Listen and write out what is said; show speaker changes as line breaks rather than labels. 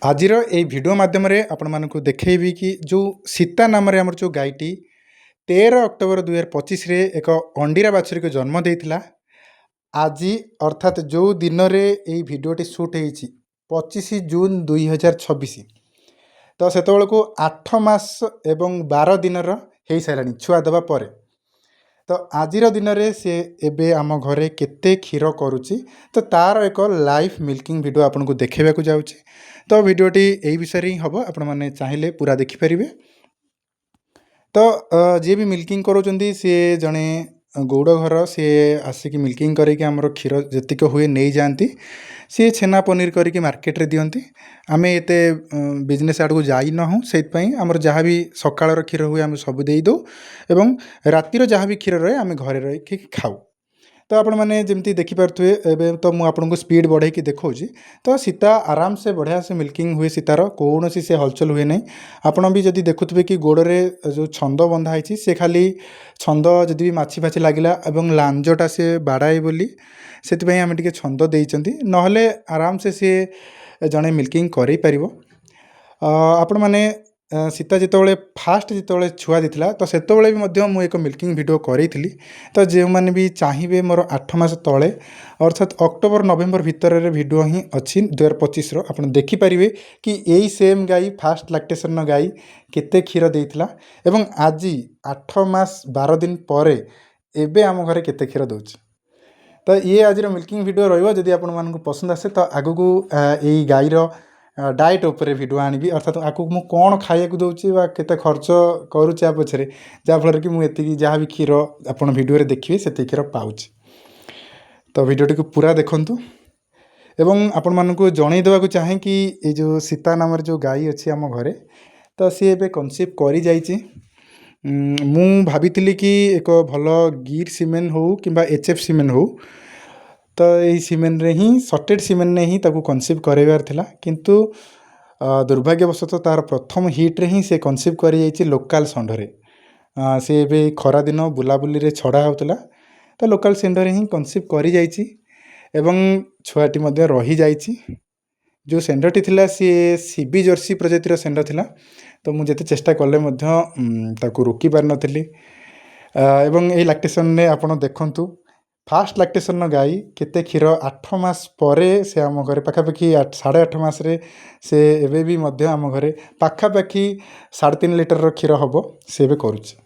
आजिर ए video माध्यम आपण मानक देखी कि जो सीता नाम आमर जो गायटी 13 अक्टोबर 2025 रे एक अंडीरा बाछुरी को जन्म देइथिला। आज अर्थात जो दिन रे ए भिडियोटी शूट होती 25 जून 2026 तो से 8 मास एवं 12 दिन हो सारा छुआ देवा पर तो आजिर दिन में सी एबे आम घरे केते क्षीर करुच्ची तो तार एक लाइव मिल्किंग वीडियो आपन को देखा जाऊँगी। तो वीडियोटी यही विषय ही हम आपण मैंने चाहिए पूरा देखिपारे। तो जी भी मिल्किंग करोचंदी सी जड़े गौड़ घर सी आसिक मिल्किंग करके आमर क्षीर जीक हुए नहीं जाती सी छेना पनीर करके मार्केट रे दियंती। आमे एते बिजनेस आड़ को जाई न हूँ से आमर जहाँ भी सकाळर क्षीर हुए आम सब दे दो एवं रातिर जहाँ भी क्षीर रहे आम घरे रही खाऊ। तो आपण मैंने जमी देखिपे एवं तो मुझे स्पीड बढ़े कि देखा तो सीता आराम से बढ़िया से मिल्किंग हुए सीतार कौन सी से हलचल हुए नहीं। आपण भी जदि देखुवे कि गोड़े जो छंद बंधा है सी खाली छंद जदि भी माछी फाछी लगिला एवं लांजटा से बाड़ाए बोली से आम टे छंद देइचंती नहले आराम से सी जड़े मिल्किंग कर आपण मैंने सीता जिते फास्ट जिते छुआ देता तो से भी एक मिल्किंग वीडियो करी। तो जो मैंने भी चाहिए मोर 8 मास तले अर्थात अक्टोबर नवेम्बर भितर वीडियो ही अच्छी 2025 आप देखिपारे कि यही सेम गाई फास्ट लैक्टेशन गाई केते क्षीर देइथिला एवं आज 8 मास 12 दिन पर एबे आम घरे केते क्षीर दउछि। तो ये आज मिल्किंग वीडियो रहिबो जदि आपण मानकु पसंद आसे तो आगु को यही गाईर डाएट उपर वीडियो आनी अर्थात आपको मुझे कौन खाया दूसरी केते खर्च करुच्चे पछरे जहाँफल कि मुझे जहाँ भी क्षीर आप वीडियो देखिए से क्षीर पाऊँ। तो वीडियोटी को पूरा देखंतु एवं आपण मानकु जणै देबा चाहे कि ये जो सीता नाम जो गाई अच्छी आम घरे तो सी एबे कनसीव करी जाइछि। मु भाविथिली कि एक भल गिर सीमेन हो किंबा एचएफ सीमेन हो तो यही सीमेन रे ही सटेड सीमेन ने ही ताकू कनसीव करार थिला किंतु दुर्भाग्यवशतः तार प्रथम हिट रे ही से कनसीव करी लोकल षंढरे से एबे खरा दिन बुलाबुली रे छड़ा होतला तो लोकल षंढरे ही कनसीव करी जाइछि एवं छुआटी मध्य रही जाइछि। जो षंढटी थिला सी सीबी जर्सी प्रजातिर षंढ थिला तो मुझे चेष्टा कले मध्य ताकू रोकी पार नथिली एवं यही लैक्टेशन ने आपण देखंतु फास्ट लैक्टेशन गाई केते क्षीर 8 मास परे से आम घरे पाखापाखि 8.5 मास रे से एबे भी मध्य आम घरे पाखापाखि 3.5 लिटर क्षीर हम से करुच्चे।